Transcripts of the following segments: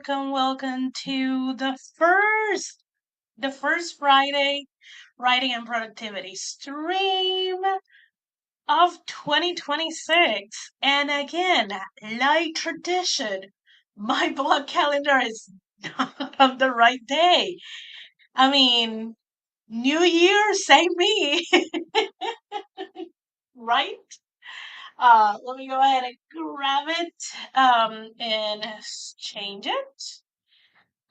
welcome to the first Friday writing and productivity stream of 2026. And again, like tradition, my blog calendar is not on the right day. I mean, New Year, same me, right? Let me go ahead and grab it and change it.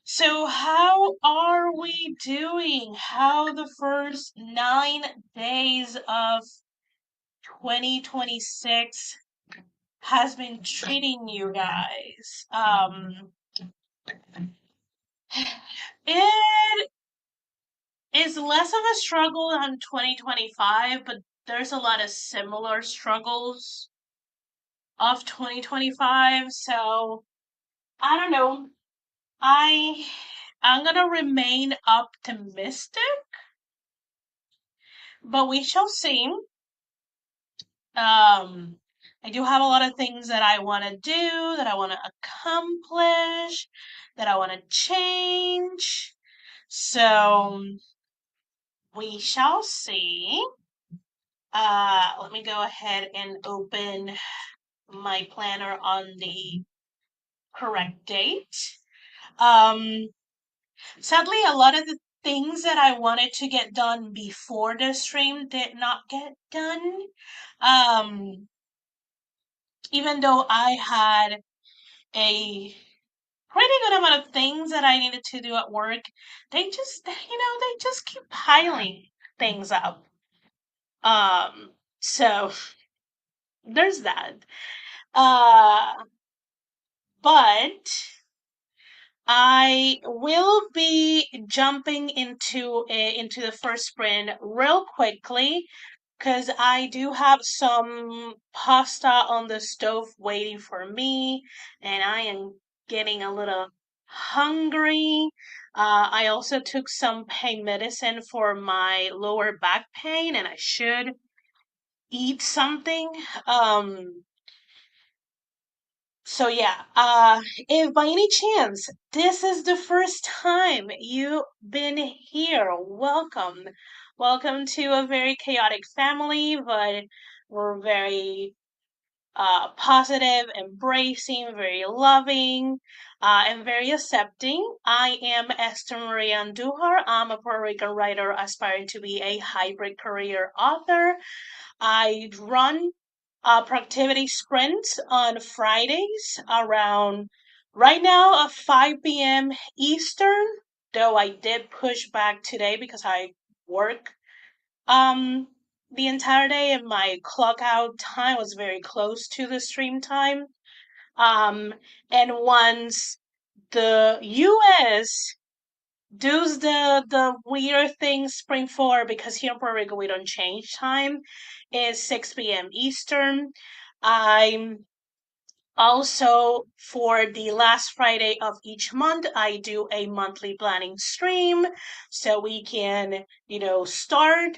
So, how are we doing? How the first 9 days of 2026 has been treating you guys? It is less of a struggle on 2025, but there's a lot of similar struggles of 2025. So, I don't know. I'm gonna remain optimistic, but we shall see. I do have a lot of things that I want to do, that I want to accomplish, that I want to change. So we shall see. Let me go ahead and open my planner on the correct date. Um, Sadly, a lot of the things that I wanted to get done before the stream did not get done. Um, Even though I had a pretty good amount of things that I needed to do at work, they just keep piling things up. So there's that. Uh, but I will be jumping into the first sprint real quickly because I do have some pasta on the stove waiting for me, and I am getting a little hungry. I also took some pain medicine for my lower back pain, and I should eat something. So yeah, if by any chance this is the first time you've been here, welcome. Welcome to a very chaotic family, but we're very positive, embracing, very loving, and very accepting. I am Esther Maria Andujar. I'm a Puerto Rican writer aspiring to be a hybrid career author. I run productivity sprints on Fridays around right now at 5 p.m. Eastern, though I did push back today because I work um the entire day and my clock out time was very close to the stream time. Um and once the US does the weird thing spring forward, because here in Puerto Rico we don't change time, is 6 p.m. Eastern. I'm also, for the last Friday of each month, I do a monthly planning stream so we can, start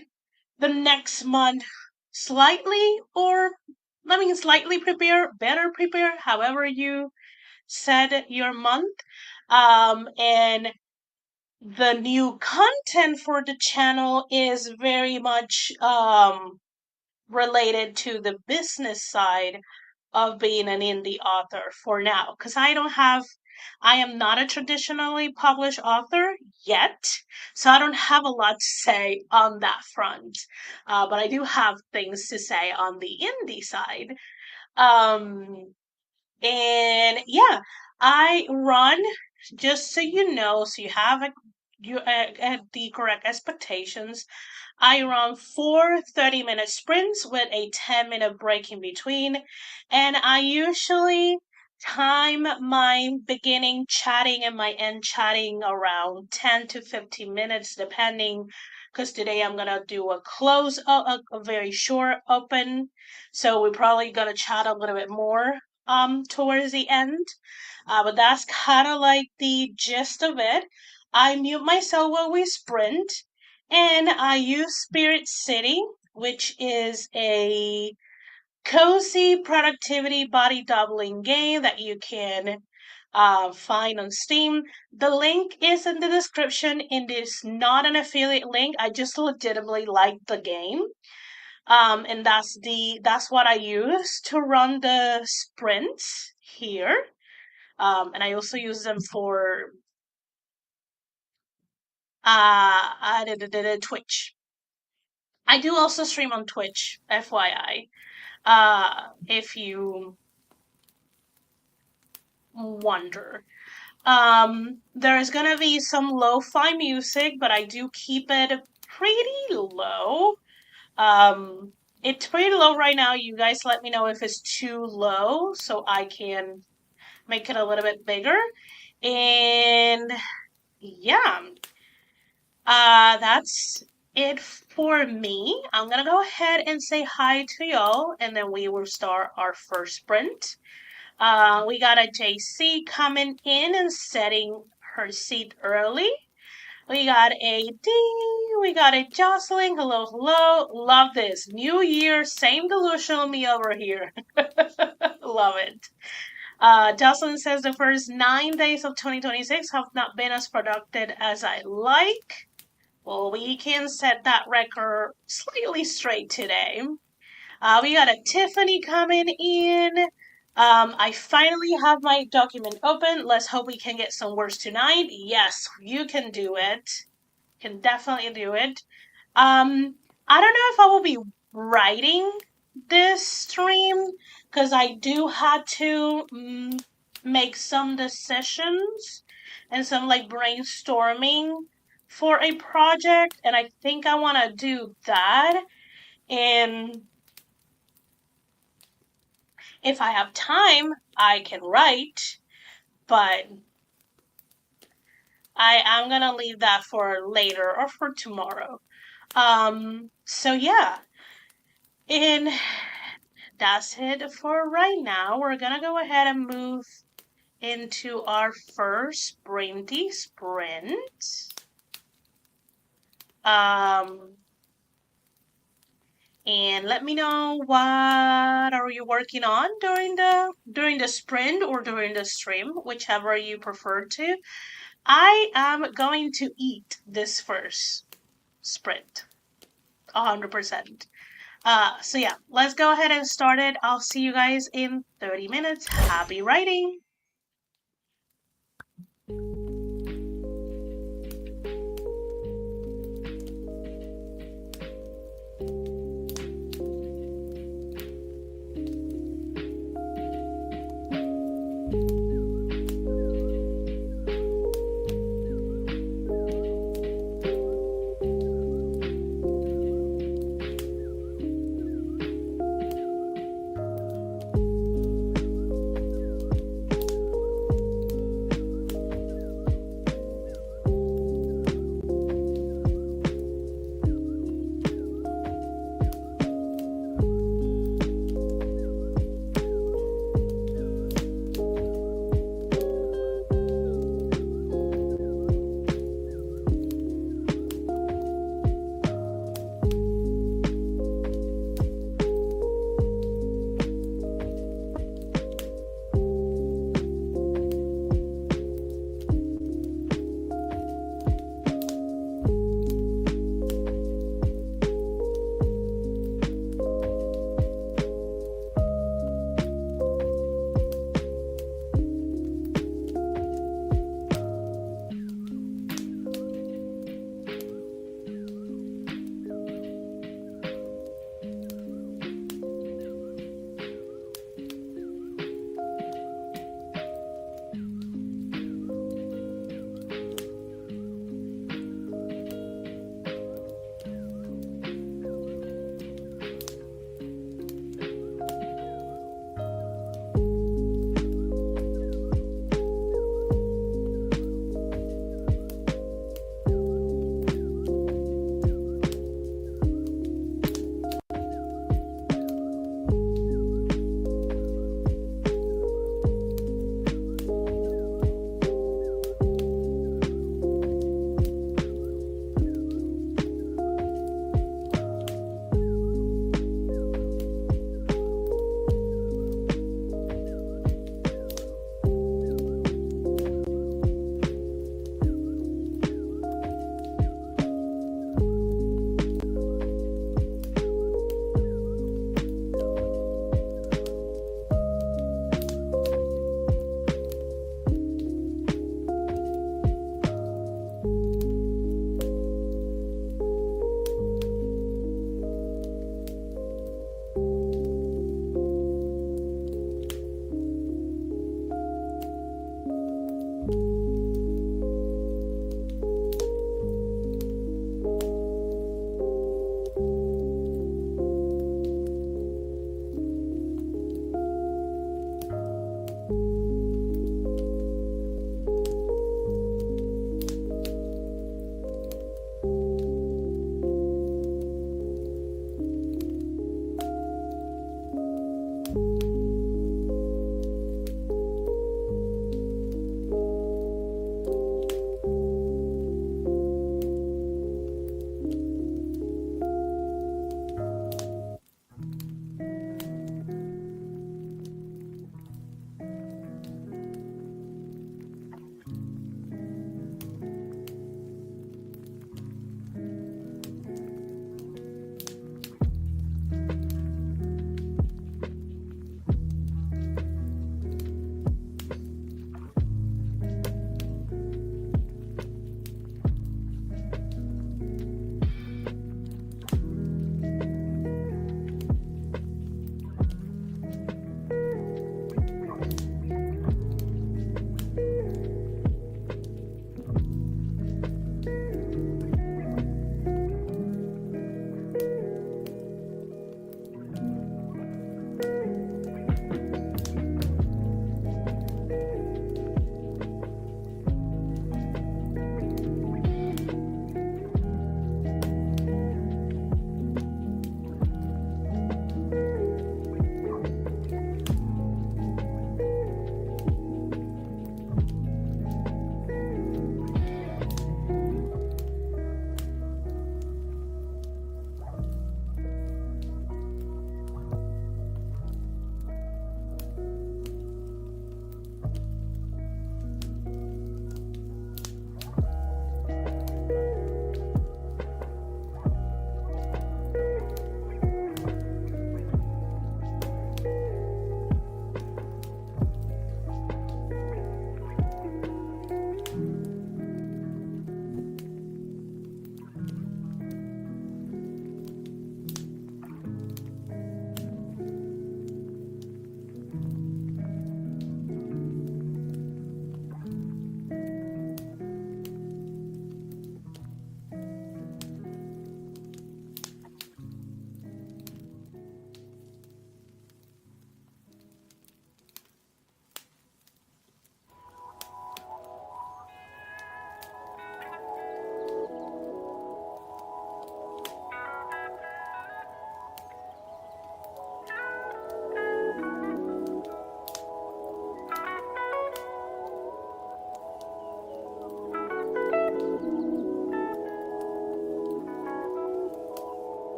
the next month slightly, or I mean slightly prepare, better prepare, however you set your month. And the new content for the channel is very much related to the business side of being an indie author for now, because I am not a traditionally published author yet, so I don't have a lot to say on that front. But I do have things to say on the indie side. Um, and yeah, I run, just so you know, so you have the correct expectations. I run four 30-minute sprints with a 10-minute break in between, and I usually time my beginning chatting and my end chatting around 10 to 15 minutes, depending, because today I'm gonna do a close, a very short open, so we're probably gonna chat a little bit more towards the end. But that's kind of like the gist of it. I mute myself while we sprint, and I use Spirit City, which is a cozy productivity body doubling game that you can find on Steam. The link is in the description. It is not an affiliate link. I just legitimately like the game. And that's what I use to run the sprints here. And I also use them for Twitch. I do also stream on Twitch, FYI. If you wonder. There is gonna be some lo-fi music, but I do keep it pretty low. It's pretty low right now. You guys let me know if it's too low so I can make it a little bit bigger. And yeah, that's it for me. I'm gonna go ahead and say hi to y'all, and then we will start our first sprint. We got a JC coming in and setting her seat early. We got a D. We got a Jocelyn. Hello, hello. Love this. New year, same delusional me over here. Love it. Jocelyn says the first 9 days of 2026 have not been as productive as I like. Well, we can set that record slightly straight today. We got a Tiffany coming in. I finally have my document open. Let's hope we can get some words tonight. Yes, you can do it. Can definitely do it. I don't know if I will be writing this stream because I do have to make some decisions and some like brainstorming for a project, and I think I want to do that. And if I have time, I can write, but I am gonna leave that for later or for tomorrow. So yeah, and that's it for right now. We're gonna go ahead and move into our first sprinty sprint. And let me know what are you working on during the sprint or during the stream, whichever you prefer to. I am going to eat this first sprint 100%. So yeah, let's go ahead and start it. I'll see you guys in 30 minutes. Happy writing!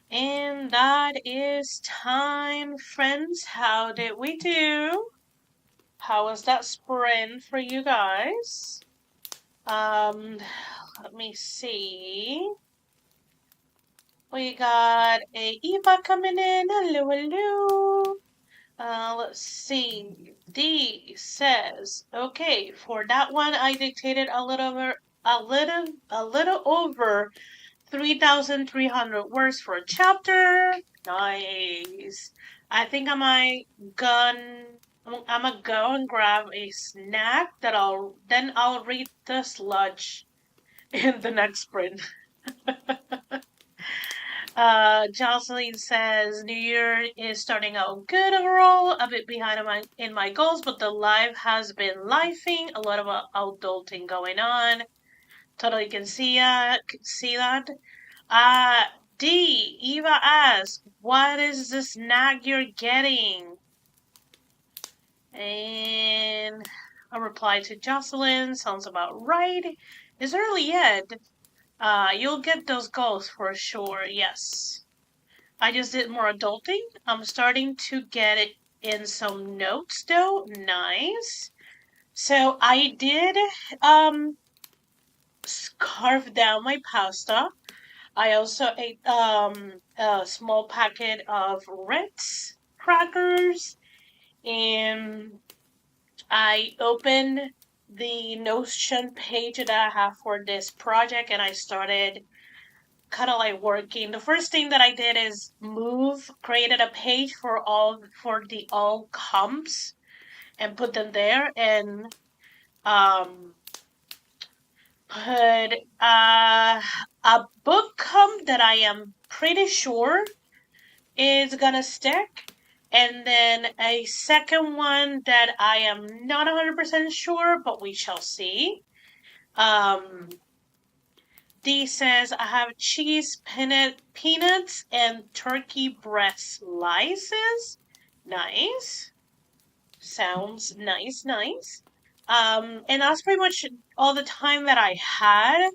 And that is time, friends. How did we do? How was that sprint for you guys? Let me see. We got a Eva coming in. Hello, hello. Let's see. D says, okay, for that one I dictated a little over 3,300 words for a chapter. Nice. I think I'm gonna go and grab a snack that I'll read the sludge in the next sprint. Jocelyn says New Year is starting out good overall, a bit behind in my goals, but the life has been lifing, a lot of adulting going on. Totally can see that. Uh, D, Eva asks, what is the snack you're getting? And a reply to Jocelyn sounds about right. It's early yet. You'll get those goals for sure, yes. I just did more adulting. I'm starting to get it in some notes though. Nice. So I did carve down my pasta. I also ate a small packet of Ritz crackers, and I opened the Notion page that I have for this project, and I started kind of like working. The first thing that I did is created a page for the all comps and put them there, and um put a book comp that I am pretty sure is gonna stick, and then a second one that I am not 100% sure, but we shall see. Um, D says, I have cheese, peanuts, and turkey breast slices. Nice. Sounds nice, nice. And that's pretty much all the time that I had.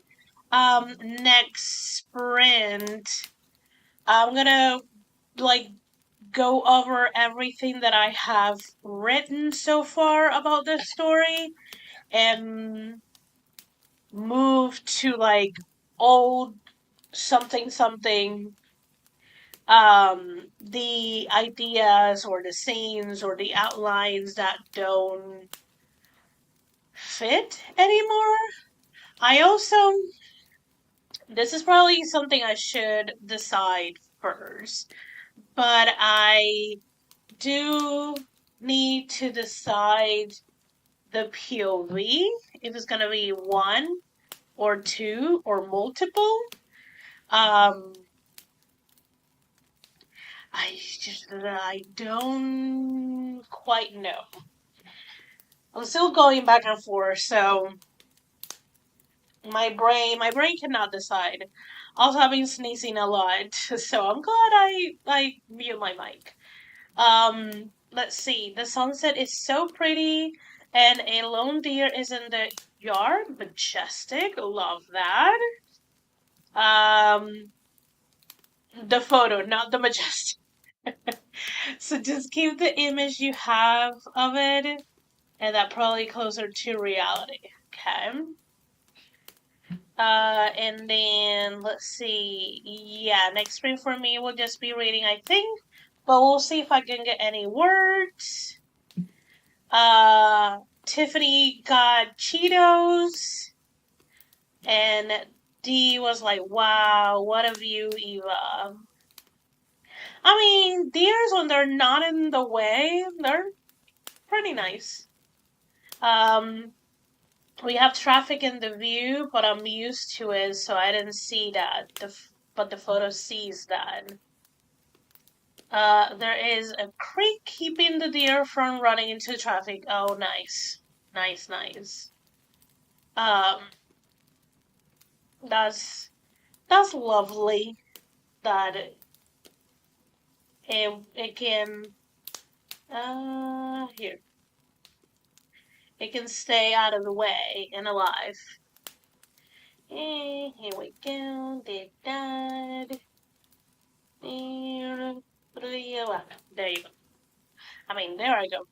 Next sprint, I'm gonna like go over everything that I have written so far about this story and move to like old something, the ideas or the scenes or the outlines that don't fit anymore. I also, this is probably something I should decide first, but I do need to decide the POV, if it's gonna be one or two or multiple. I don't quite know. I'm still going back and forth, so my brain cannot decide. Also, I've been sneezing a lot, so I'm glad I mute my mic. Let's see. The sunset is so pretty, and a lone deer is in the yard. Majestic. Love that. Um, the photo, not the majestic. So just keep the image you have of it, and that probably closer to reality. Okay. And then let's see. Yeah, next spring for me will just be reading, I think. But we'll see if I can get any words. Tiffany got Cheetos, and D was like, "Wow, what a view, Eva." I mean, deers when they're not in the way, they're pretty nice. We have traffic in the view, but I'm used to it, so I didn't see that. But the photo sees that. There is a creek keeping the deer from running into traffic. Oh, nice. Nice, nice. That's lovely that it can here. It can stay out of the way and alive. And here we go. They died. There you go. I mean, there I go.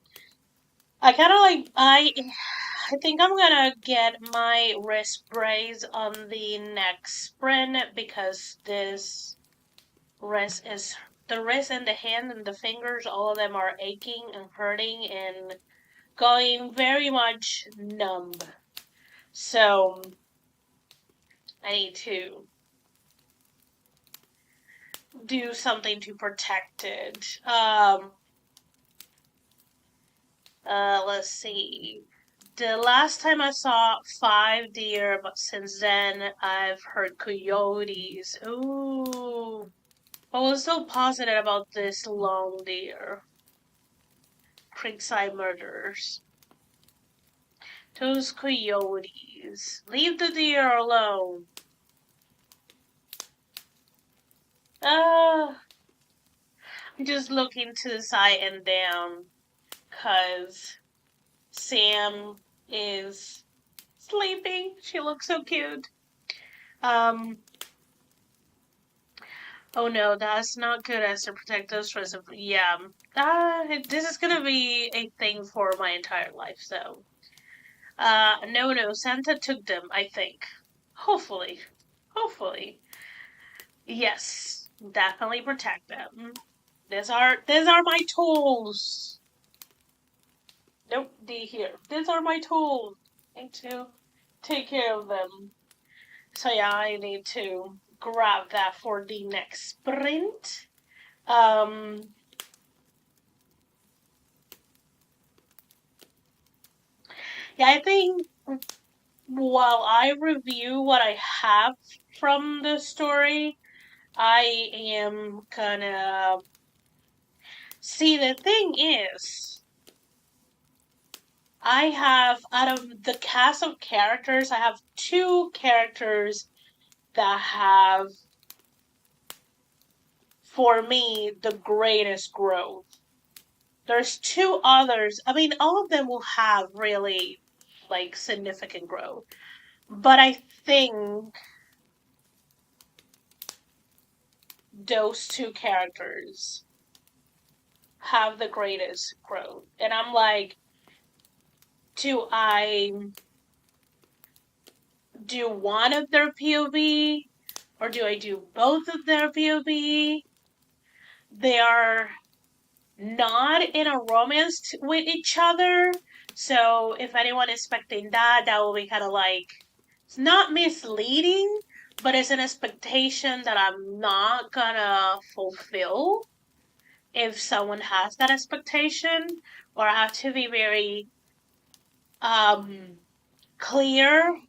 I kind of like I think I'm gonna get my wrist brace on the next sprint because this wrist is the wrist and the hand and the fingers, all of them are aching and hurting and going very much numb. So I need to do something to protect it. Let's see. The last time I saw 5 deer, but since then I've heard coyotes. Ooh. What was so positive about this lone deer? Creekside murders. Those coyotes. Leave the deer alone. I'm just looking to the side and down. Cause Sam is sleeping. She looks so cute. Oh no, that's not good as to protect those from yeah. This is gonna be a thing for my entire life, so. No, Santa took them, I think. Hopefully. Hopefully. Yes, definitely protect them. These are my tools. Nope, D here. These are my tools. I need to take care of them. So yeah, I need to grab that for the next sprint. Yeah, I think while I review what I have from the story, I am gonna see. The thing is, I have, out of the cast of characters, I have 2 characters that have, for me, the greatest growth. There's 2 others. I mean, all of them will have really, like, significant growth. But I think those 2 characters have the greatest growth. And I'm like, do I do one of their POV or do I do both of their POV? They are not in a romance with each other. So if anyone is expecting that, that will be kind of like, it's not misleading, but it's an expectation that I'm not gonna fulfill if someone has that expectation, or I have to be very clear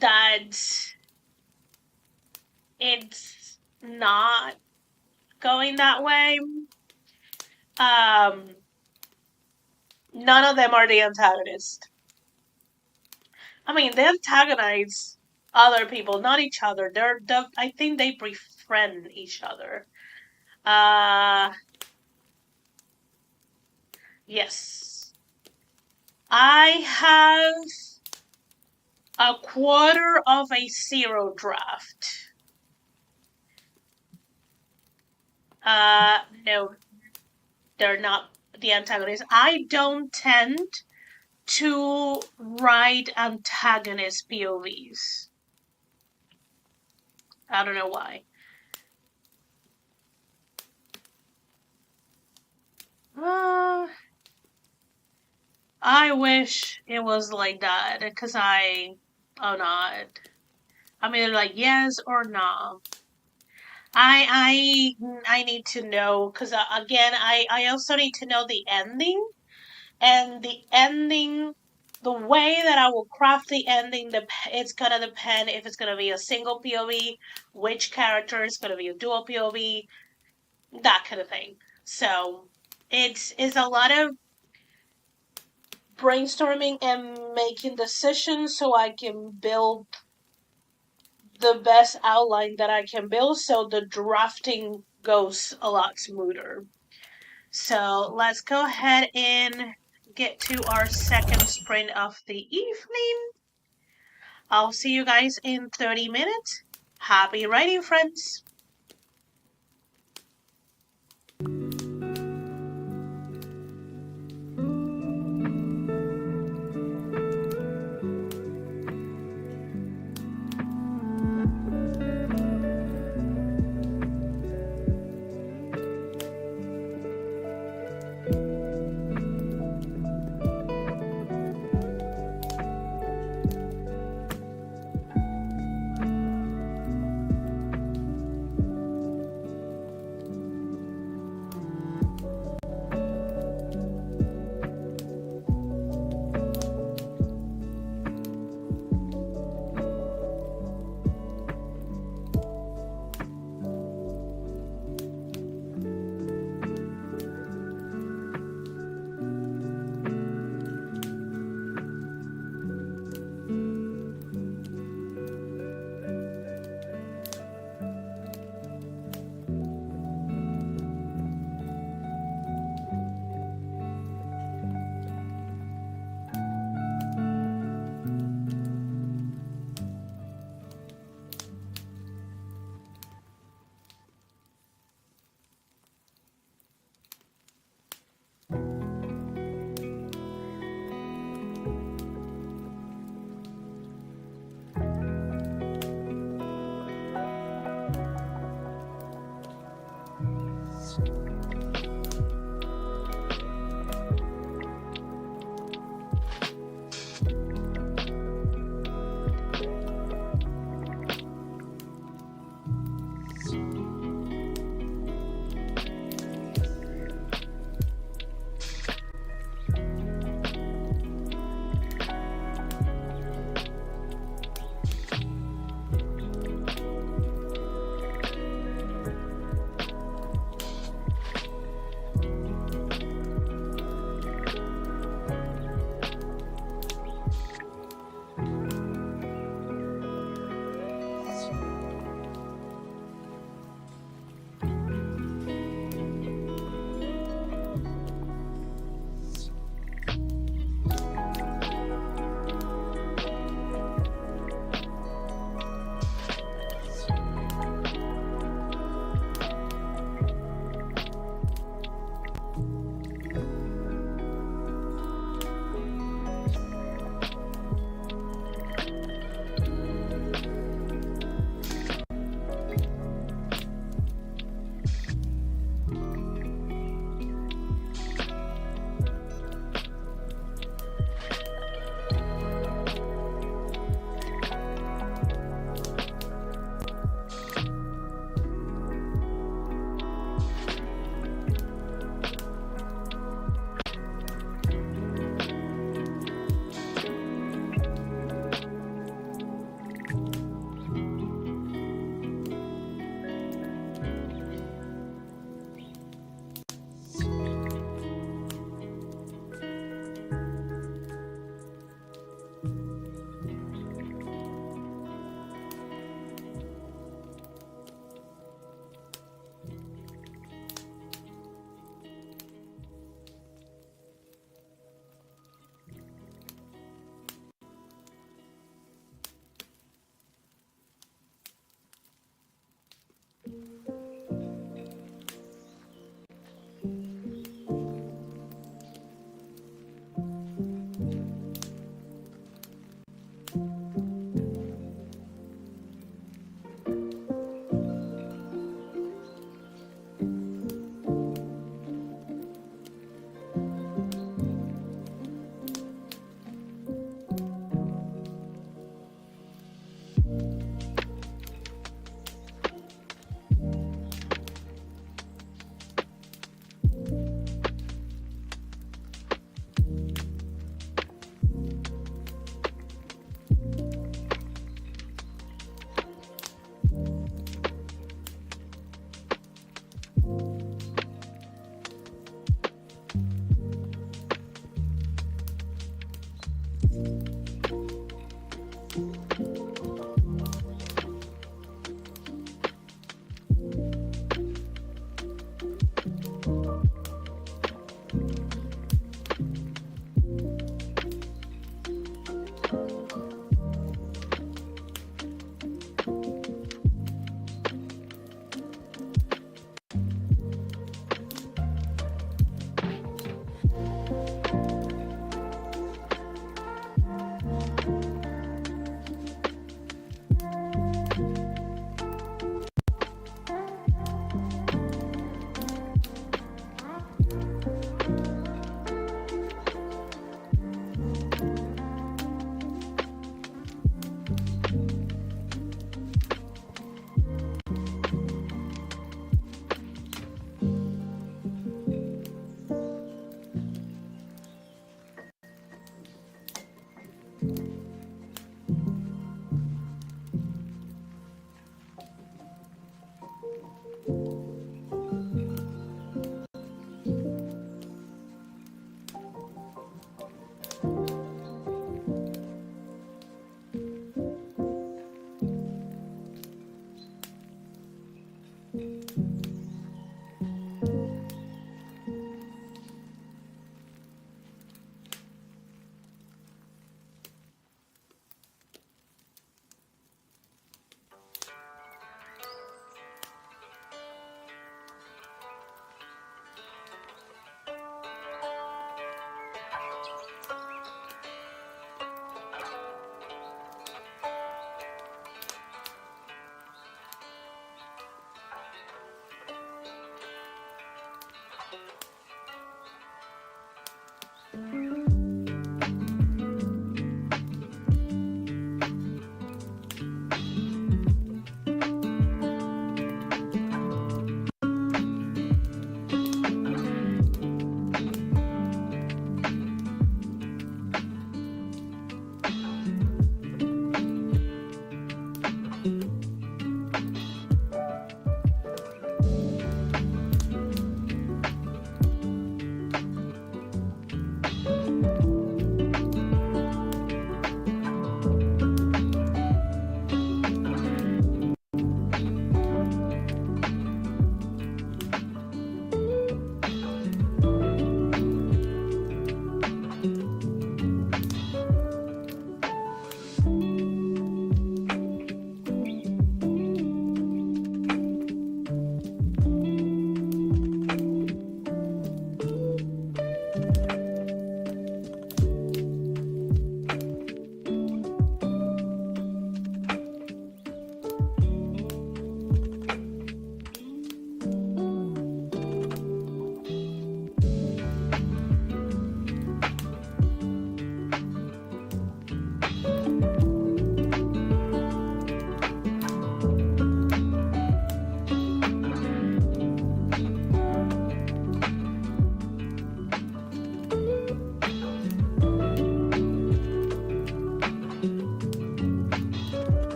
that it's not going that way. None of them are the antagonist. I mean, they antagonize other people, not each other. I think they befriend each other. Yes. I have a quarter of a 0 draft. No, they're not the antagonists. I don't tend to write antagonist POVs. I don't know why. I wish it was like that, because oh not. I'm either like yes or no. I need to know, because again, I also need to know the ending, and the ending, the way that I will craft the ending, it's gonna depend if it's gonna be a single POV, which character is gonna be a dual POV, that kind of thing. So it's a lot of brainstorming and making decisions so I can build the best outline that I can build, so the drafting goes a lot smoother. So let's go ahead and get to our second sprint of the evening. I'll see you guys in 30 minutes. Happy writing, friends!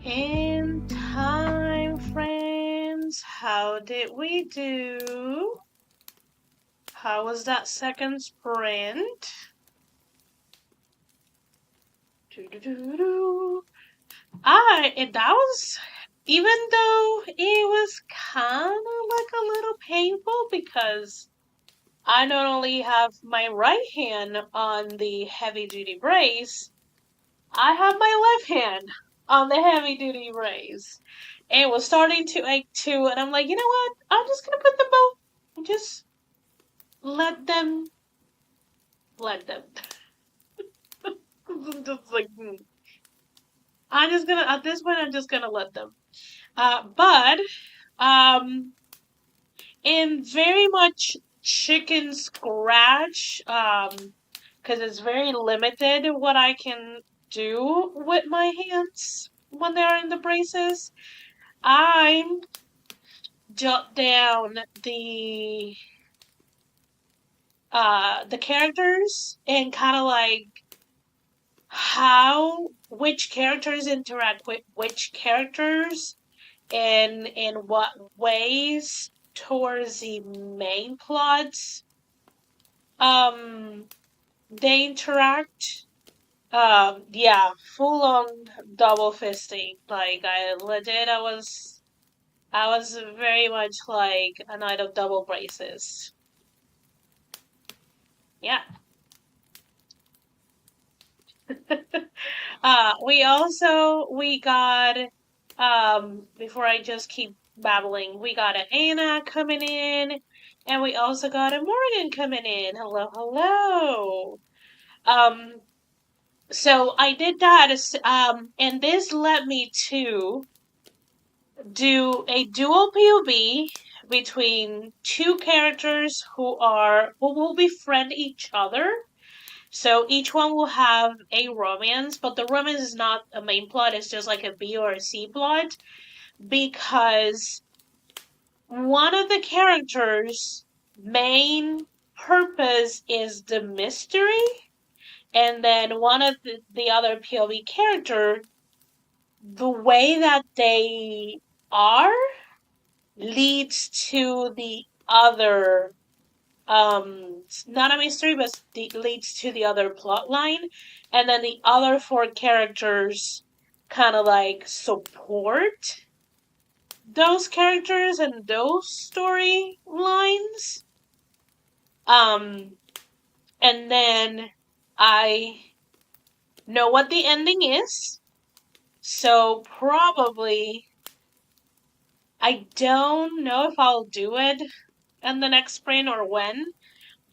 In time, friends, how did we do? How was that second sprint? That was, even though it was kind of like a little painful because I not only have my right hand on the heavy duty brace, I have my left hand on the heavy duty brace. And it was starting to ache too, and I'm like, you know what? I'm just gonna put them both and just let them. Just like, I'm just gonna, at this point, I'm just gonna let them. But, in very much chicken scratch, because it's very limited what I can do with my hands when they're in the braces. I jot down the characters and kind of like how which characters interact with which characters and in what ways towards the main plots they interact. Yeah, full on double fisting. Like I was very much like a knight of double braces. Yeah. We got before I just keep babbling, we got an Anna coming in, and we also got a Morgan coming in. Hello, hello. So I did that, and this led me to do a dual POV between two characters who will befriend each other. So each one will have a romance, but the romance is not a main plot, it's just like a B or a C plot, because one of the characters' main purpose is the mystery, and then one of the other POV character, the way that they are leads to the other not a mystery, but leads to the other plot line, and then the other four characters kind of like support those characters and those storylines. And then I know what the ending is, so probably I don't know if I'll do it in the next sprint or when.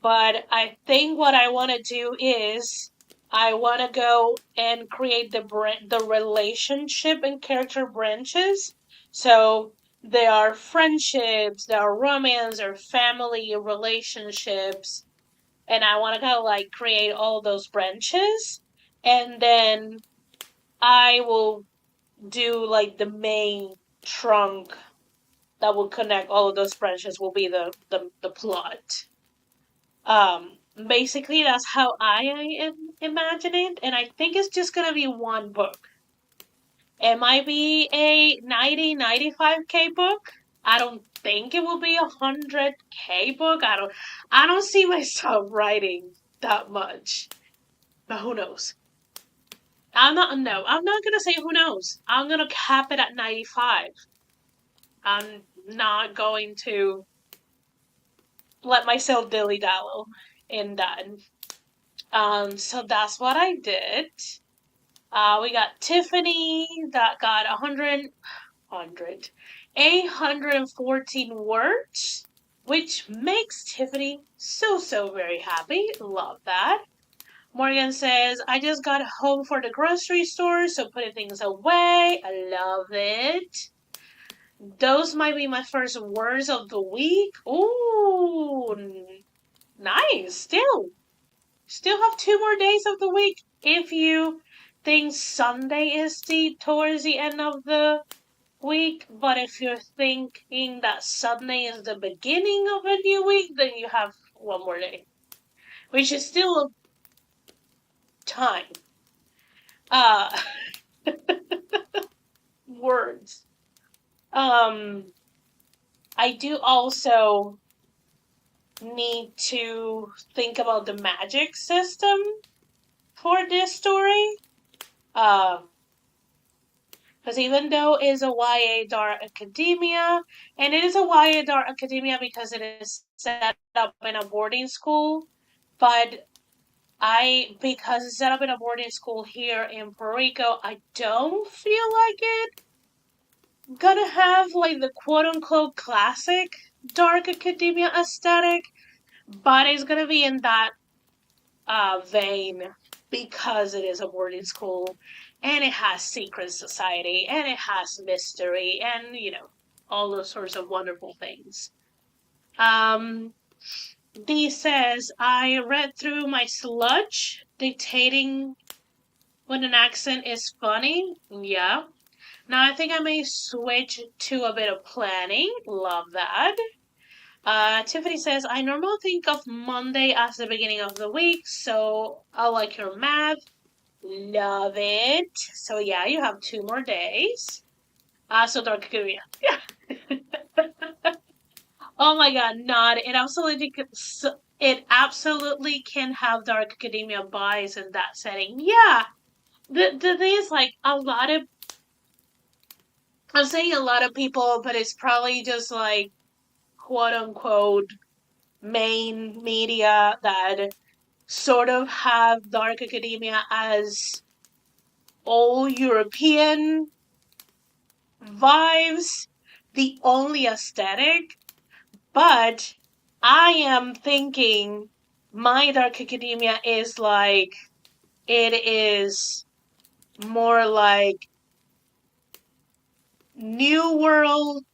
But I think what I want to do is I want to go and create the relationship and character branches. So there are friendships, there are romance, there are family relationships, and I want to kind of like create all those branches, and then I will do like the main trunk that will connect all of those branches will be the plot. Basically, that's how I imagine it, and I think it's just gonna be one book. It might be a 95K book. I don't think it will be 100K book. I don't see myself writing that much, but who knows? I'm not gonna say who knows. I'm gonna cap it at 95. I'm not going to let myself dilly dally in that. So that's what I did. We got Tiffany that got 814 words, which makes Tiffany so very happy. Love that. Morgan says, I just got home for the grocery store, so putting things away. I love it. Those might be my first words of the week. Ooh, nice. Still have 2 more days of the week. If you think Sunday is towards the end of the week, but if you're thinking that Sunday is the beginning of a new week, then you have 1 more day, which is still time. Uh, Um, I do also need to think about the magic system for this story. Um, because even though it is a YA dark academia, and it is a YA dark academia because it is set up in a boarding school, but because it's set up in a boarding school here in Puerto Rico, I don't feel like it gonna have like the quote unquote classic dark academia aesthetic, but it's gonna be in that vein because it is a boarding school and it has secret society and it has mystery and all those sorts of wonderful things. Um, Dee says I read through my sludge dictating when an accent is funny. Yeah. Now I think I may switch to a bit of planning. Love that. Tiffany says, I normally think of Monday as the beginning of the week, so I like your math. Love it. So yeah, you have 2 more days. So Dark Academia. Yeah. Oh my god, not it absolutely can have Dark Academia vibes in that setting. Yeah. The thing is like a lot of I'm saying a lot of people, but it's probably just like quote unquote main media that sort of have Dark Academia as all European vibes, the only aesthetic, but I am thinking My Dark Academia is like, it is more like New World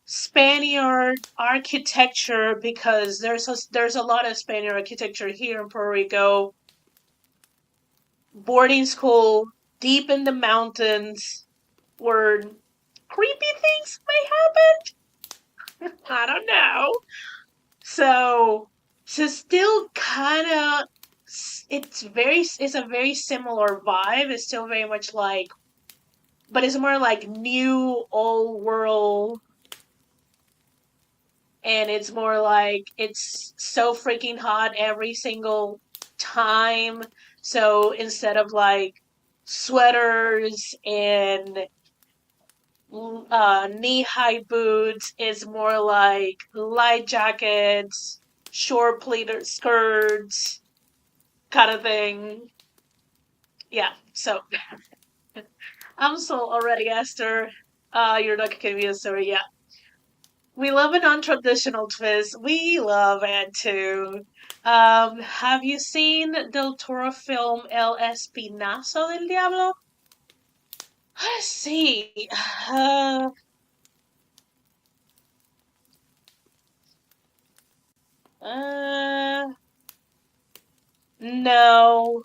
Spaniard architecture because there's a lot of Spaniard architecture here in Puerto Rico. Boarding school, deep in the mountains, where creepy things may happen. I don't know. So still kind of it's a very similar vibe. It's still very much like, but it's more like new old world, and it's more like it's so freaking hot every single time. So instead of like sweaters and knee-high boots, it's more like light jackets, short pleated skirts, kind of thing. Yeah, so I'm sold already, Esther. You're not giving me a story. Yeah, we love a non-traditional twist. We love it too. Have you seen Del Toro film El Espinazo del Diablo? Let's see. Uh, uh, no.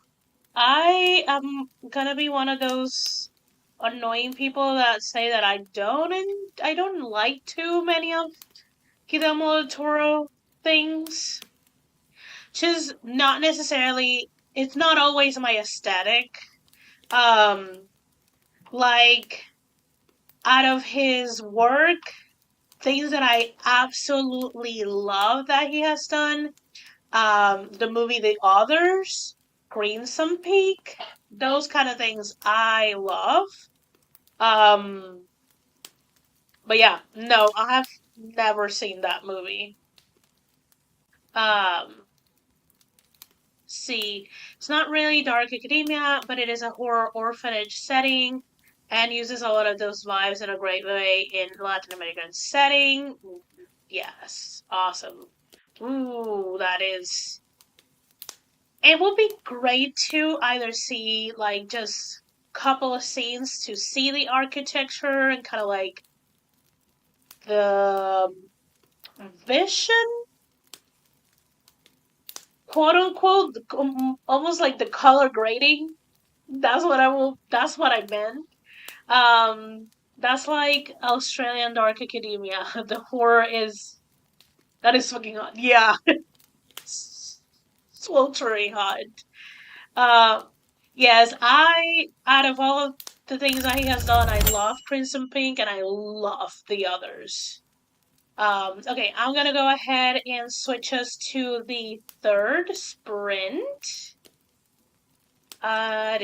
I am gonna be one of those annoying people that say that I don't like too many of Guillermo del Toro things. Just not necessarily. It's not always my aesthetic. Um, like out of his work, things that I absolutely love that he has done. The movie The Others, Crimson Peak, those kind of things I love. Um, but yeah, no, I have never seen that movie. Um, see, it's not really dark academia, but it is a horror orphanage setting and uses a lot of those vibes in a great way in Latin American setting. Yes, awesome. Ooh, that is. It would be great to either see like just couple of scenes to see the architecture and kind of like the vision, quote unquote, almost like the color grading. That's what I meant. That's like Australian Dark Academia. The horror is that is fucking hot. Yeah, sweltering hot. Uh, yes, I out of all the things that he has done. I love Crimson Pink, and I love the others. Okay, I'm gonna go ahead and switch us to the third sprint. I'll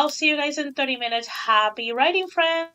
see you guys in 30 minutes. Happy writing, friends!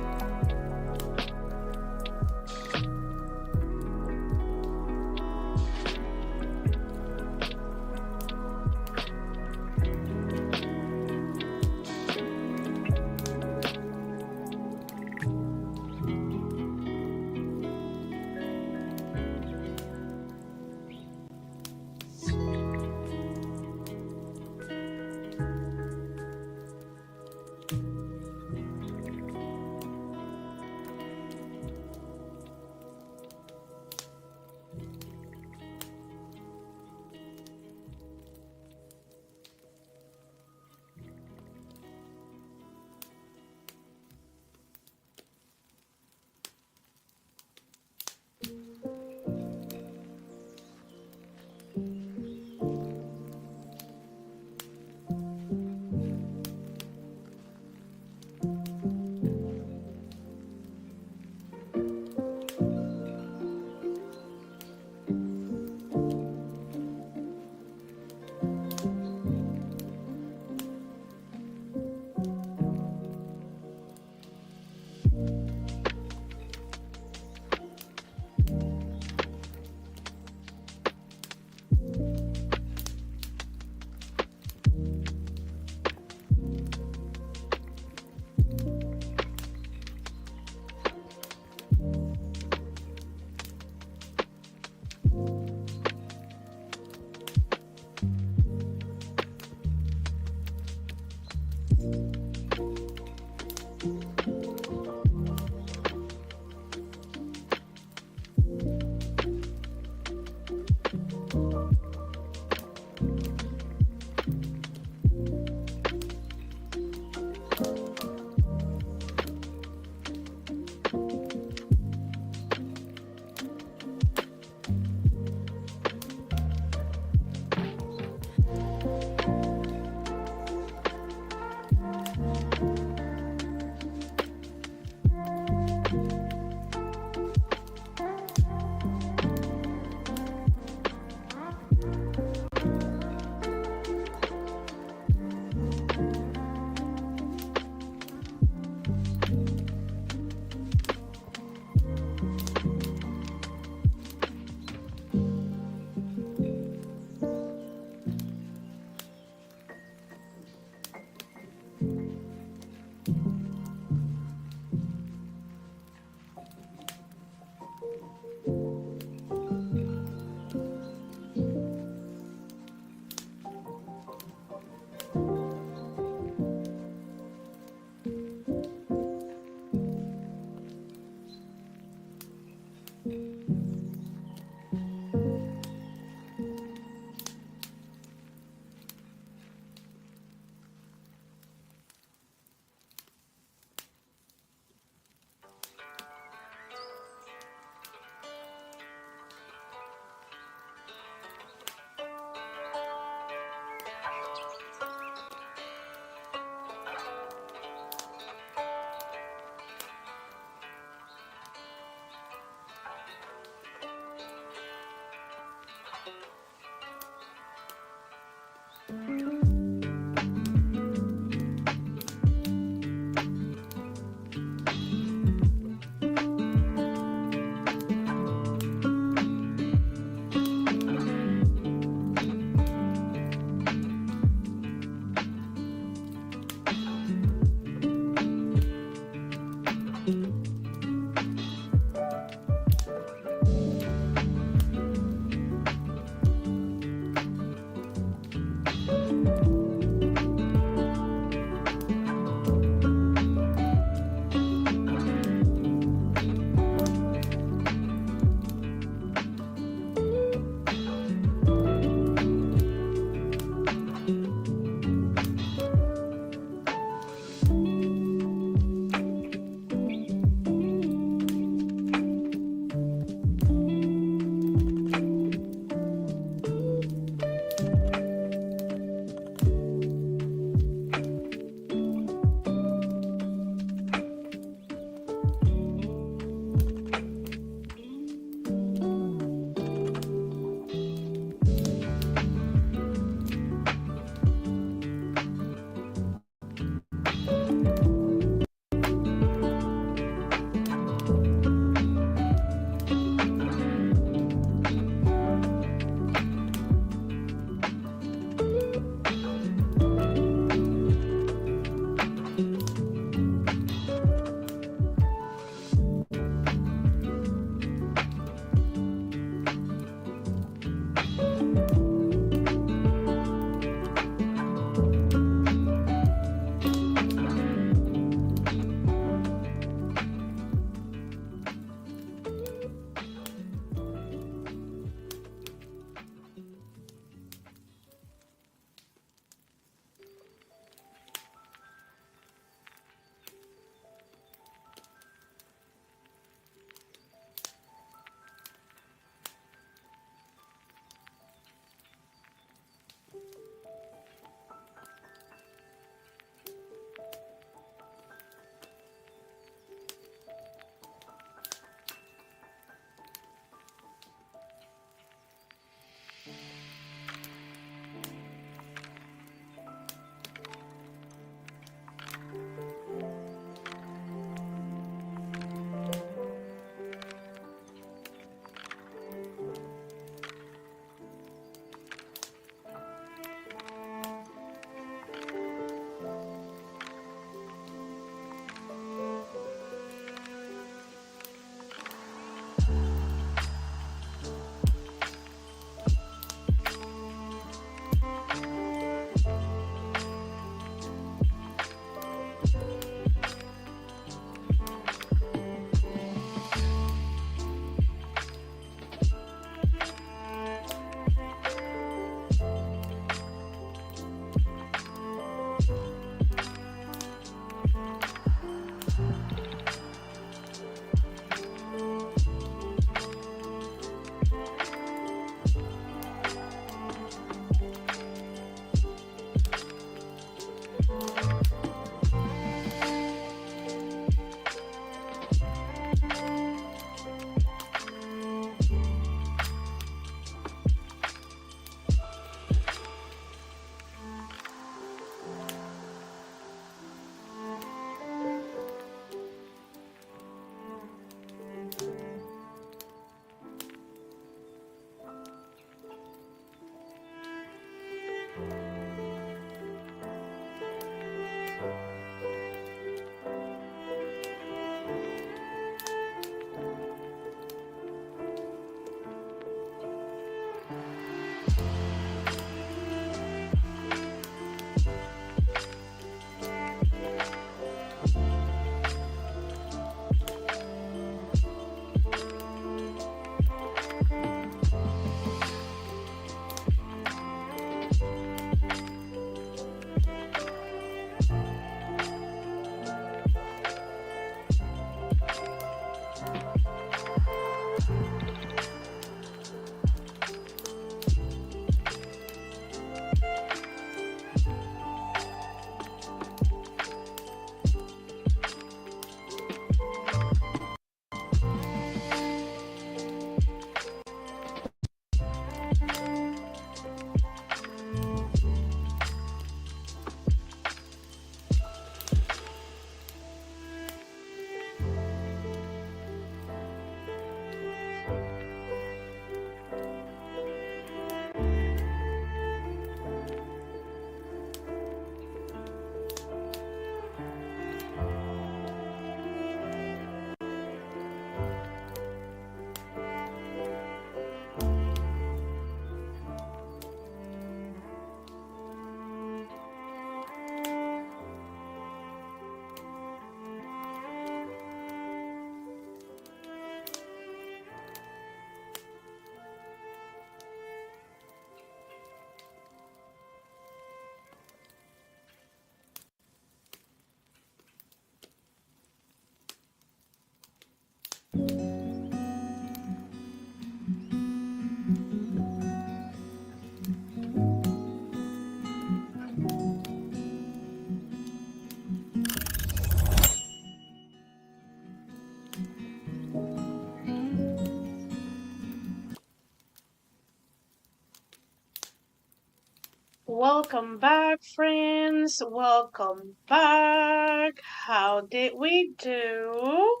Welcome back, friends. Welcome back. How did we do?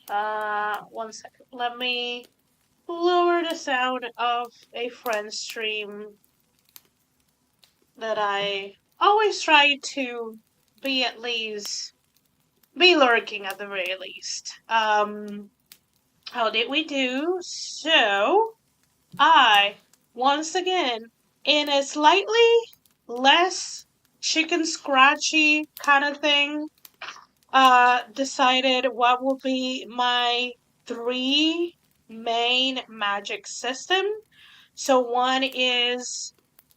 One second. Let me lower the sound of a friend stream that I always try to be at least be lurking at the very least. How did we do? So I once again in a slightly less chicken scratchy kind of thing decided what will be my three main magic system. So one is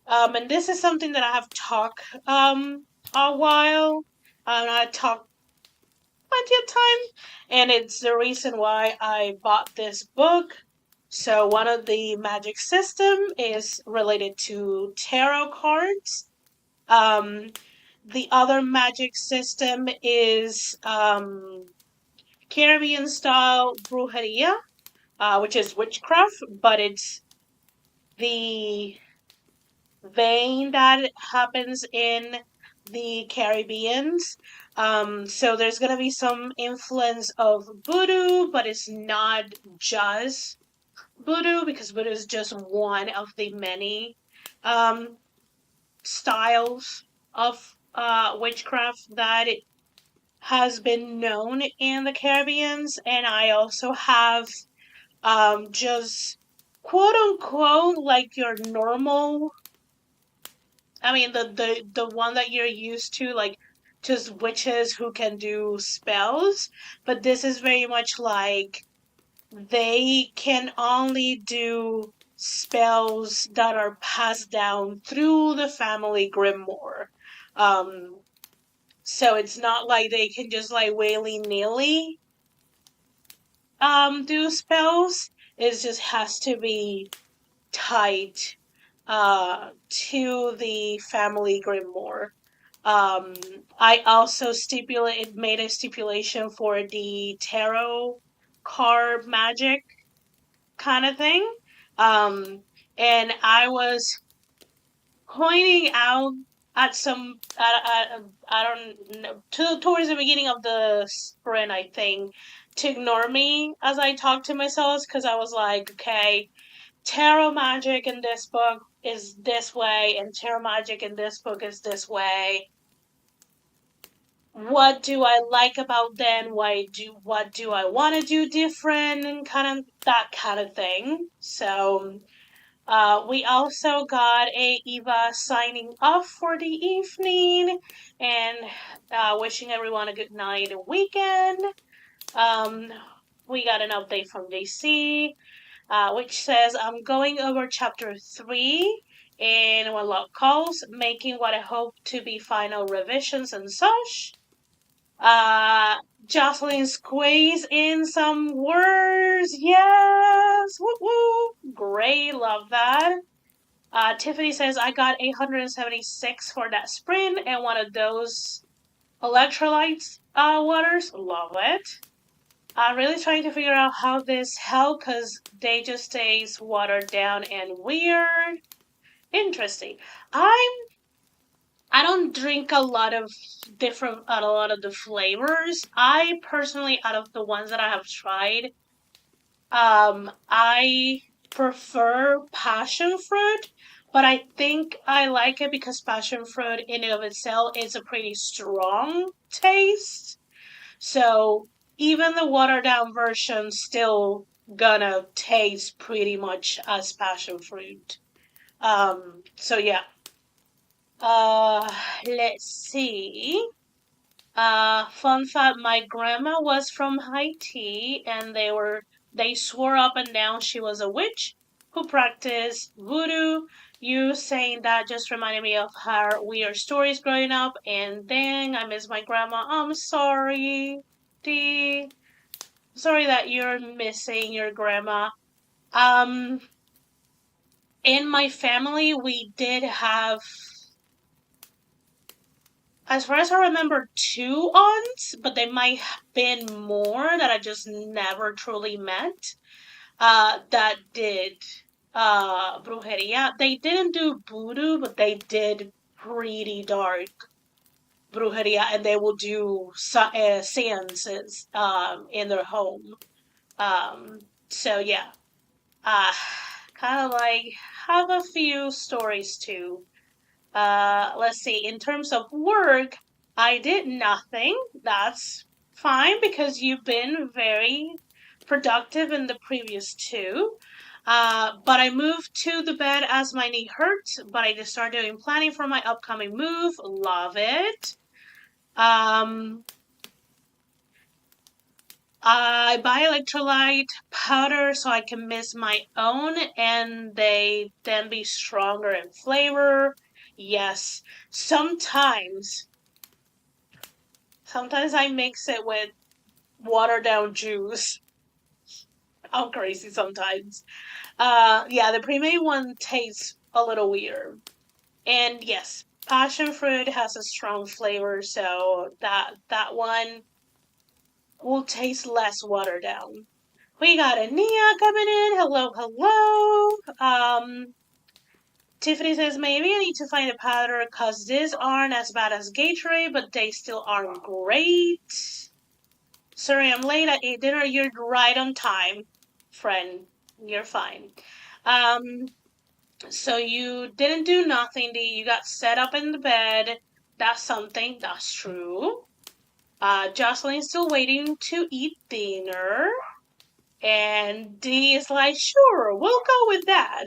and this is something that I have talked a while. I talked plenty of time, and it's the reason why I bought this book. So one of the magic system is related to tarot cards. The other magic system is Caribbean style brujeria, which is witchcraft, but it's the vein that happens in the Caribbeans. So there's gonna be some influence of voodoo, but it's not just voodoo because voodoo is just one of the many styles of witchcraft that has been known in the Caribbeans. And I also have just quote unquote like your normal, I mean the one that you're used to, like just witches who can do spells, but this is very much like they can only do spells that are passed down through the family grimoire. So it's not like they can just like willy-nilly do spells. It just has to be tied to the family grimoire. I also made a stipulation for the tarot card magic kind of thing. And I was pointing out at some, I don't know, towards the beginning of the sprint, I think, to ignore me as I talked to myself, because I was like, okay, tarot magic in this book is this way, and tarot magic in this book is this way. What do I like about them? What do I want to do different, and kind of that kind of thing. So we also got a Eva signing off for the evening, and wishing everyone a good night and weekend. We got an update from JC, which says, I'm going over chapter 3 in One Love Calls, making what I hope to be final revisions and such. Jocelyn squeeze in some words. Yes! Woo woo! Great, love that. Tiffany says, I got 876 for that sprint and one of those electrolytes waters. Love it. I'm really trying to figure out how this helps because they just stays watered down and weird. Interesting. I don't drink a lot of the flavors. I personally, out of the ones that I have tried, I prefer passion fruit, but I think I like it because passion fruit in and of itself is a pretty strong taste. So even the watered down version still gonna taste pretty much as passion fruit. So yeah. Let's see. Fun fact, my grandma was from Haiti and they swore up and down she was a witch who practiced voodoo. You saying that just reminded me of her weird stories growing up, and dang, I miss my grandma. I'm sorry, D. Sorry that you're missing your grandma. Um, in my family, we did have, as far as I remember, 2 aunts, but they might have been more that I just never truly met. That did Brujeria. They didn't do voodoo, but they did pretty dark brujeria, and they will do seances in their home. So yeah, uh, kind of like have a few stories too. Let's see, in terms of work, I did nothing. That's fine because you've been very productive in the previous two. But I moved to the bed as my knee hurt, but I just started doing planning for my upcoming move. Love it. Um, I buy electrolyte powder so I can mix my own and they then be stronger in flavor. Yes, sometimes sometimes I mix it with watered down juice. I'm crazy sometimes. Yeah, the pre-made one tastes a little weird. And yes, passion fruit has a strong flavor, so that one will taste less watered down. We got a Nia coming in. Hello, hello. Tiffany says maybe I need to find a powder because these aren't as bad as Gatorade, but they still aren't great. Sorry, I'm late. I ate dinner. You're right on time, friend. You're fine. Um, so you didn't do nothing, D. You got set up in the bed. That's something. That's true. Jocelyn's still waiting to eat dinner. And D is like, sure, we'll go with that.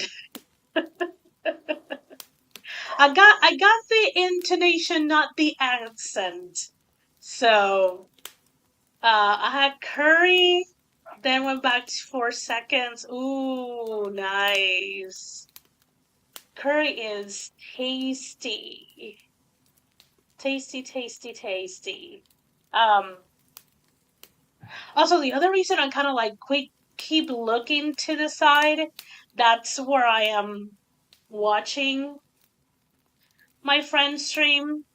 I got the intonation, not the accent. So I had curry, then went back to 4 seconds. Ooh, nice. Curry is tasty. Tasty, tasty, tasty. Um Also, the other reason I'm kind of like keep looking to the side, that's where I am watching my friend's stream.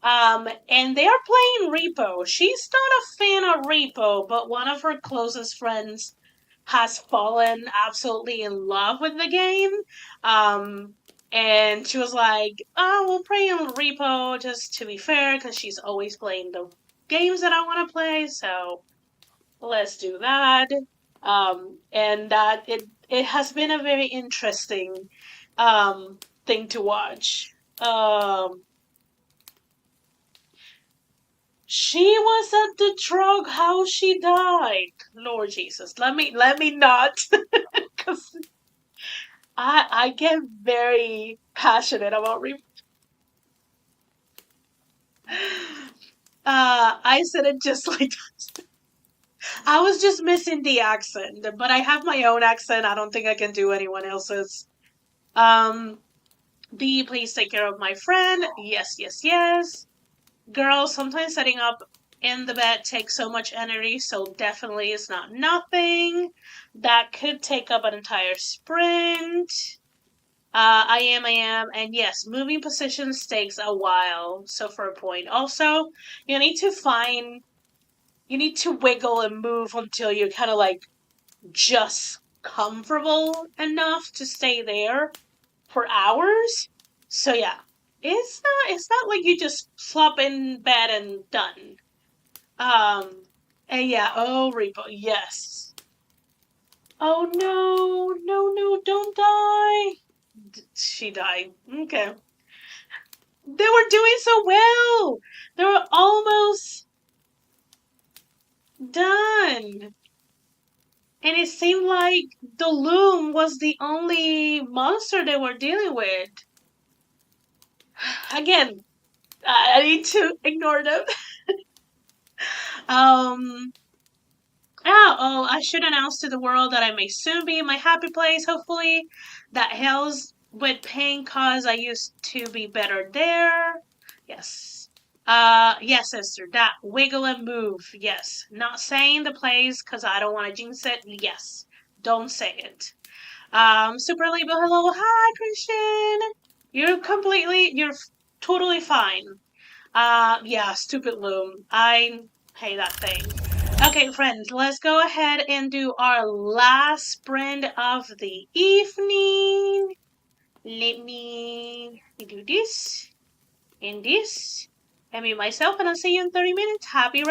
And they are playing Repo. She's not a fan of Repo, but one of her closest friends has fallen absolutely in love with the game. And she was like, "Oh, we'll play on Repo just to be fair, because she's always playing the games that I want to play. So let's do that." And that it has been a very interesting thing to watch. She was at the drug house. She died. Lord Jesus, let me not, because I get very passionate about I said it just like I was just missing the accent, but I have my own accent. I don't think I can do anyone else's. Um, B, please take care of my friend. Yes, yes, yes. Girls, sometimes setting up in the bed takes so much energy, so definitely it's not nothing. That could take up an entire sprint. I am, and yes, moving positions takes a while, so for a point. Also, you need to find, you need to wiggle and move until you're kind of like just comfortable enough to stay there for hours. So yeah, it's not like you just flop in bed and done. And yeah, oh Repo, yes. Oh no, no, no, don't die. She died. Okay. They were doing so well. They were almost done. And it seemed like the loom was the only monster they were dealing with. Again, I need to ignore them. um, oh, I should announce to the world that I may soon be in my happy place, hopefully. That helps with pain cause I used to be better there. Yes. Yes, sister, that wiggle and move. Yes. Not saying the place because I don't want to jinx it. Yes. Don't say it. Super Libra, hello. Hi, Christian. You're totally fine. Yeah, stupid loom. I hate that thing. Okay, friends, let's go ahead and do our last sprint of the evening. Let me do this and this. I mean myself, and I'll see you in 30 minutes. Happy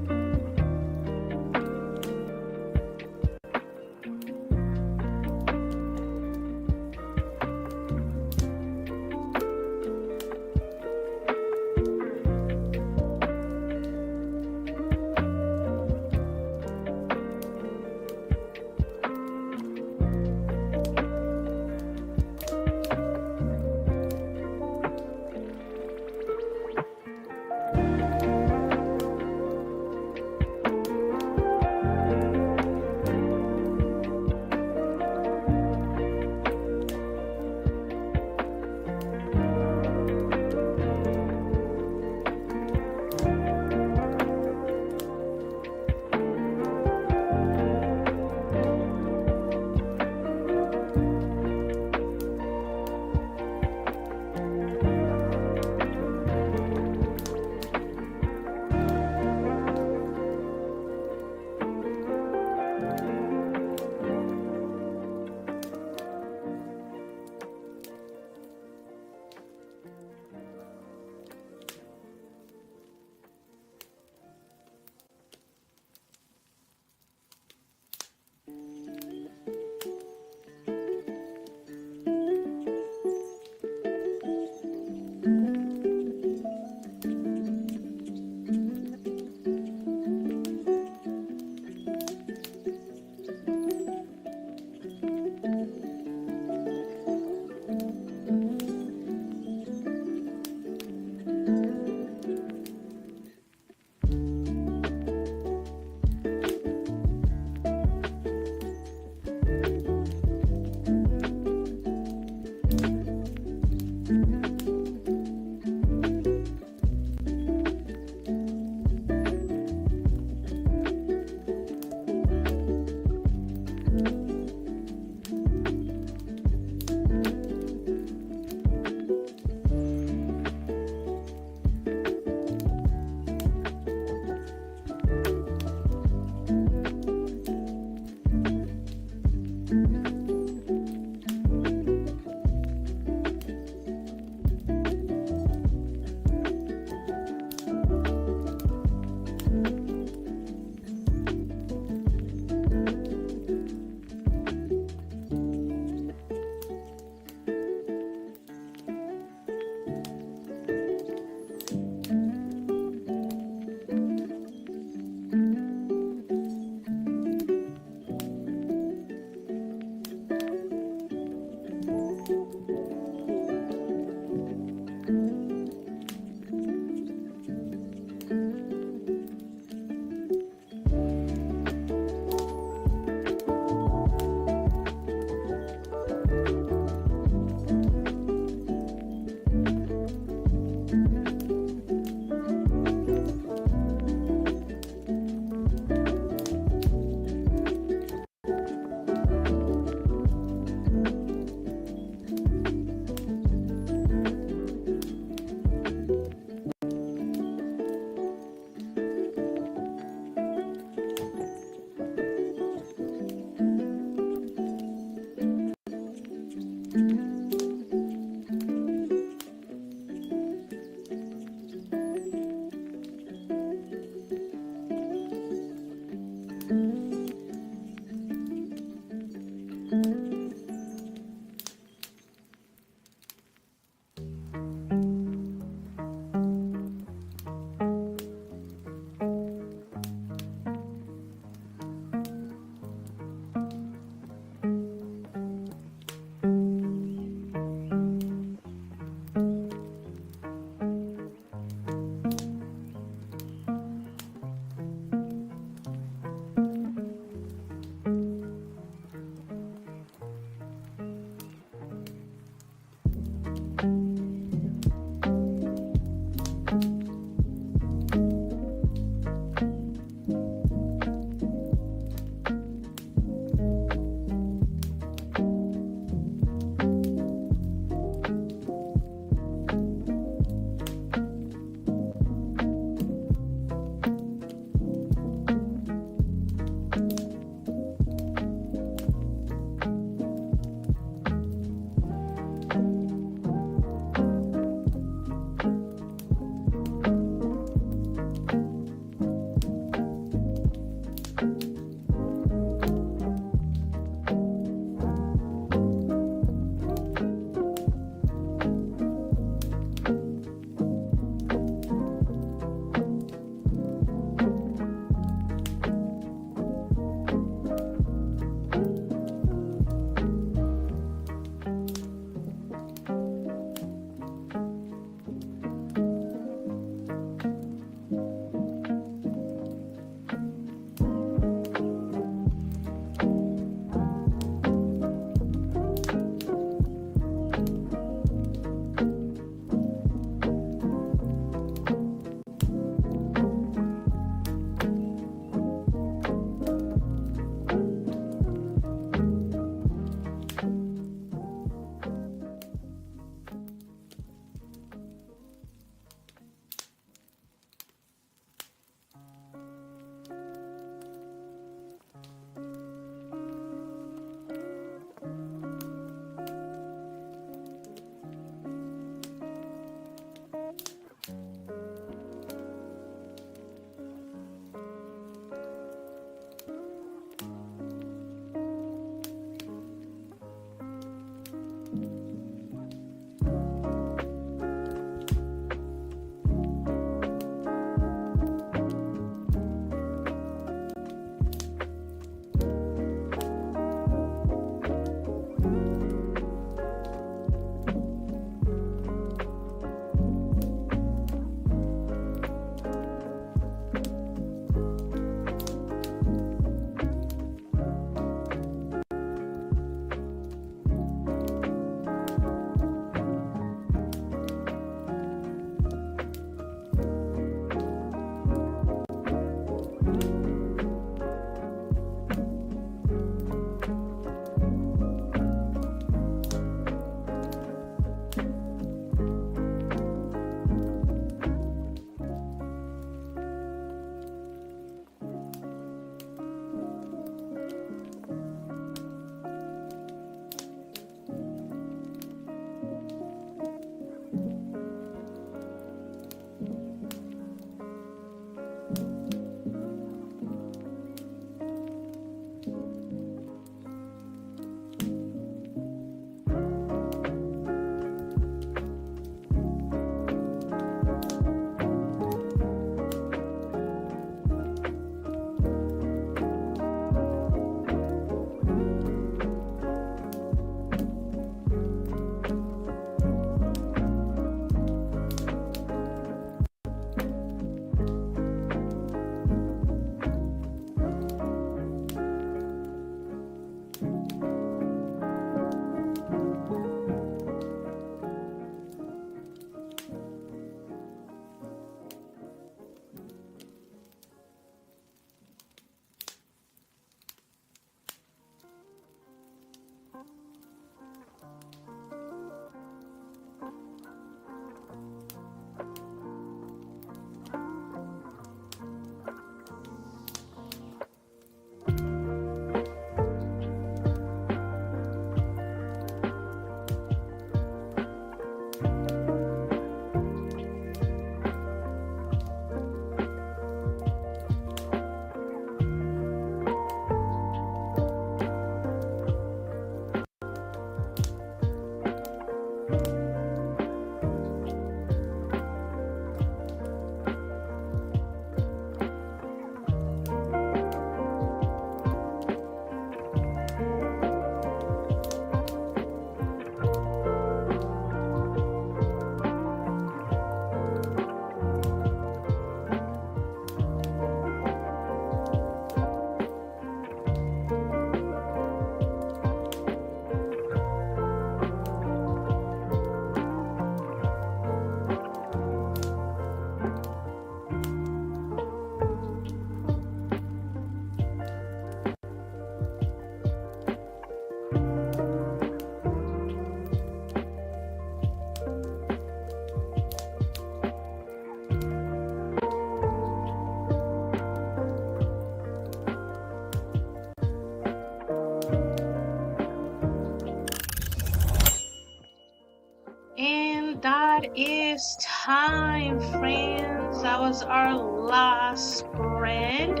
It is time, friends. That was our last spread.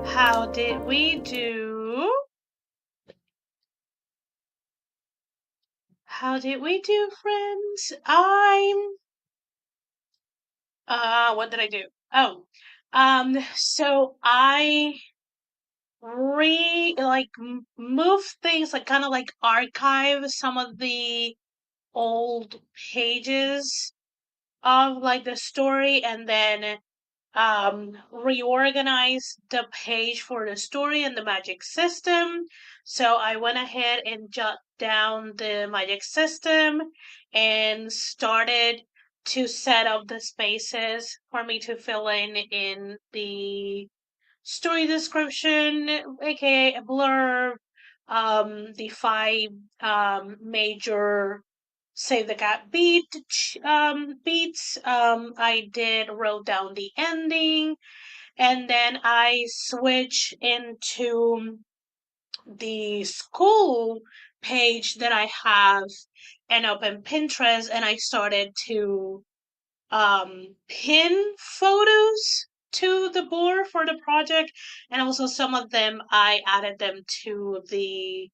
How did we do? How did we do, friends? What did I do? Oh, so I move things, like kind of like archive some of the old pages of like the story, and then reorganize the page for the story and the magic system. So I went ahead and jot down the magic system and started to set up the spaces for me to fill in the story description, aka a blurb, the five major save the cat beats. I did wrote down the ending, and then I switch into the school page that I have and open Pinterest, and I started to pin photos to the board for the project, and also some of them I added them to the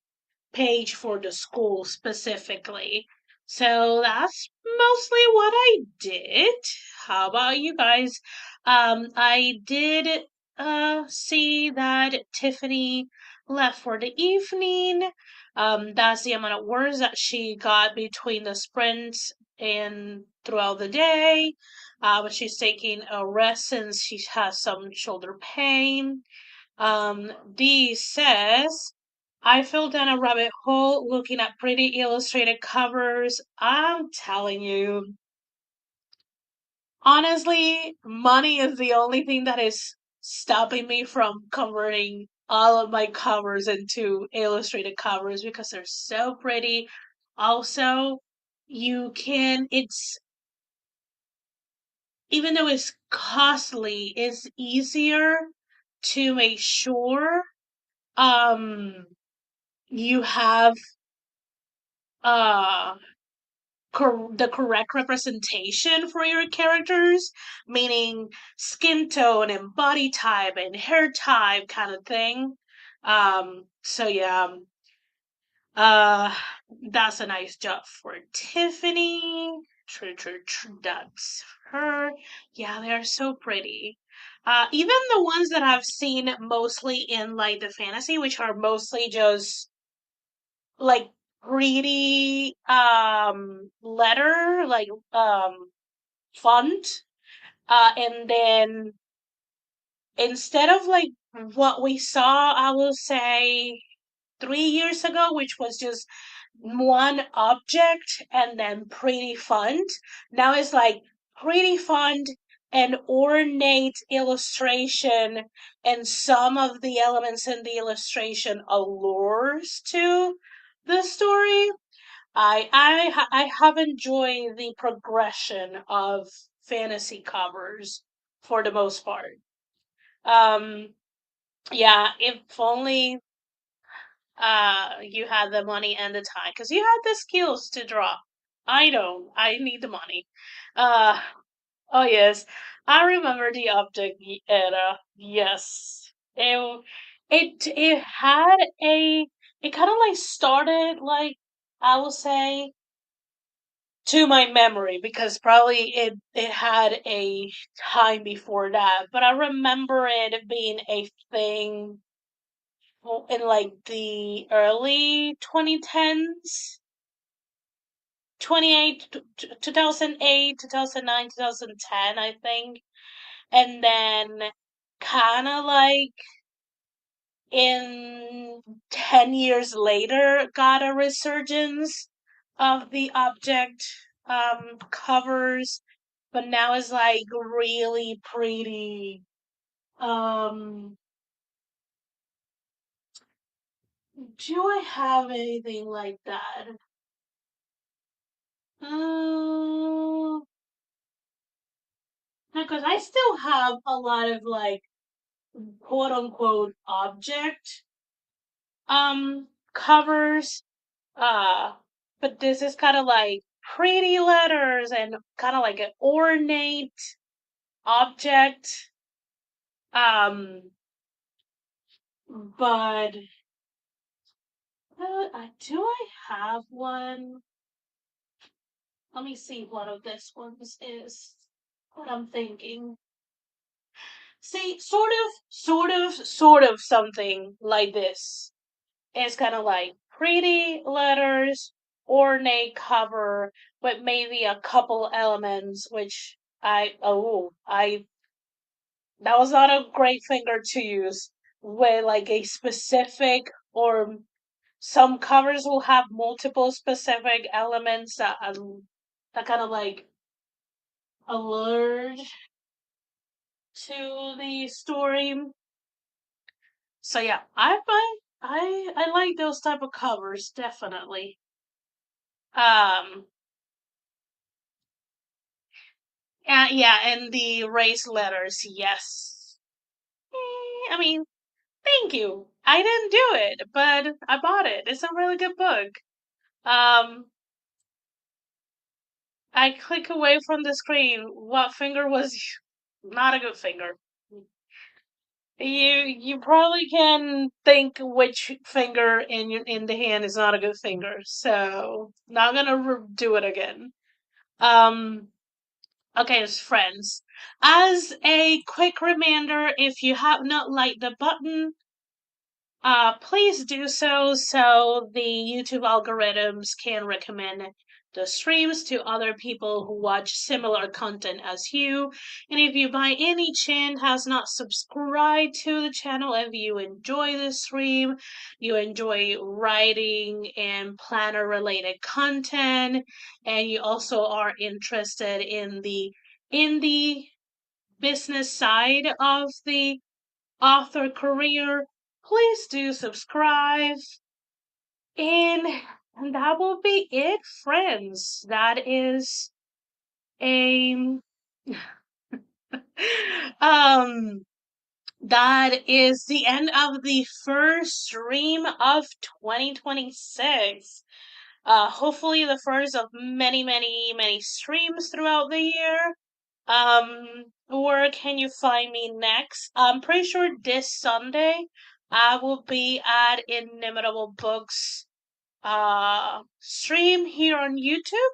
page for the school specifically. So that's mostly what I did. How about you guys? I did see that Tiffany left for the evening. That's the amount of words that she got between the sprints and throughout the day. But she's taking a rest since she has some shoulder pain. D says, I fell down a rabbit hole looking at pretty illustrated covers. I'm telling you, honestly, money is the only thing that is stopping me from converting all of my covers into illustrated covers because they're so pretty. Also, it's, even though it's costly, it's easier to make sure um you have uh the correct representation for your characters, meaning skin tone and body type and hair type kind of thing. So yeah, uh that's a nice job for Tiffany. True, true, true. That's her. Yeah, they are so pretty. Even the ones that I've seen mostly in like the fantasy, which are mostly just like greedy letter, like font, and then instead of like what we saw, I will say 3 years ago, which was just one object and then pretty font, now it's like pretty font and ornate illustration, and some of the elements in the illustration allures to the story. I have enjoyed the progression of fantasy covers for the most part. Um, yeah, if only you had the money and the time, because you had the skills to draw. I don't. I need the money. Uh, oh yes, I remember the object era. Yes, it had a, it kind of like started like, I will say, to my memory, because probably it had a time before that, but I remember it being a thing in like the early 2010s, 28 2008, 2009, 2010, I think. And then kind of like in 10 years later got a resurgence of the object covers, but now it's like really pretty. um do I have anything like that? Because I still have a lot of like quote unquote object covers, uh but this is kind of like pretty letters and kind of like an ornate object. But do I have one? Let me see what of this one's is. What I'm thinking. See, sort of something like this. It's kind of like pretty letters, ornate cover, with maybe a couple elements, which that was not a great finger to use with like a specific, or some covers will have multiple specific elements that kind of like allured to the story. So yeah, I like those type of covers, definitely. Um, yeah, and the raised letters, yes. I mean, thank you. I didn't do it, but I bought it. It's a really good book. Um, I click away from the screen. What finger was not a good finger? You probably can think which finger in the hand is not a good finger. So not gonna do it again. Um, okay, as friends, as a quick reminder, if you have not liked the button, please do so the YouTube algorithms can recommend the streams to other people who watch similar content as you. And if you by any chance has not subscribed to the channel, if you enjoy the stream, you enjoy writing and planner related content, and you also are interested in the business side of the author career, please do subscribe. And, and that will be it, friends. That is a um that is the end of the first stream of 2026. Hopefully the first of many streams throughout the year. Where can you find me next? I'm pretty sure this Sunday I will be at Inimitable Books stream here on YouTube.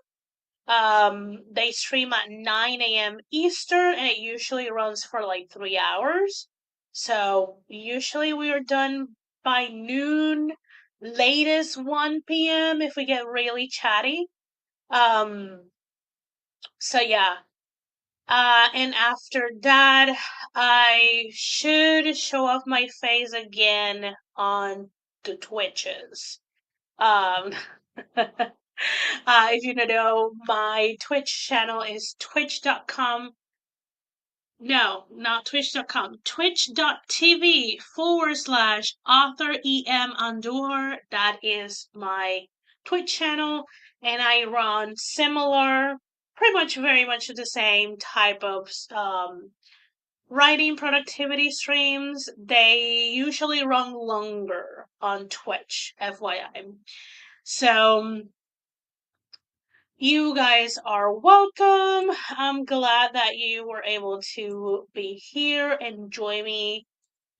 They stream at 9 a.m. Eastern, and it usually runs for like 3 hours. So usually we are done by noon, latest 1 p.m. if we get really chatty. So yeah. And after that, I should show off my face again on the Twitches. Um, if you don't know, my Twitch channel is twitch.com. No, not twitch.com. Twitch.tv/author EM Andor. That is my Twitch channel. And I run similar, pretty much very much the same type of writing productivity streams. They usually run longer on Twitch, FYI. So you guys are welcome. I'm glad that you were able to be here and join me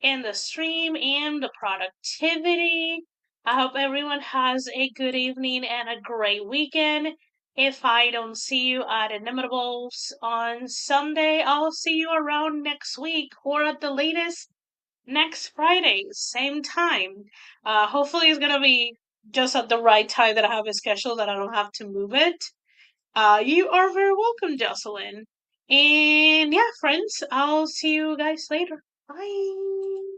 in the stream and the productivity. I hope everyone has a good evening and a great weekend. If I don't see you at Inimitables on Sunday, I'll see you around next week or at the latest next Friday, same time. Hopefully, it's gonna be just at the right time that I have a schedule that I don't have to move it. You are very welcome, Jocelyn. And yeah, friends, I'll see you guys later. Bye.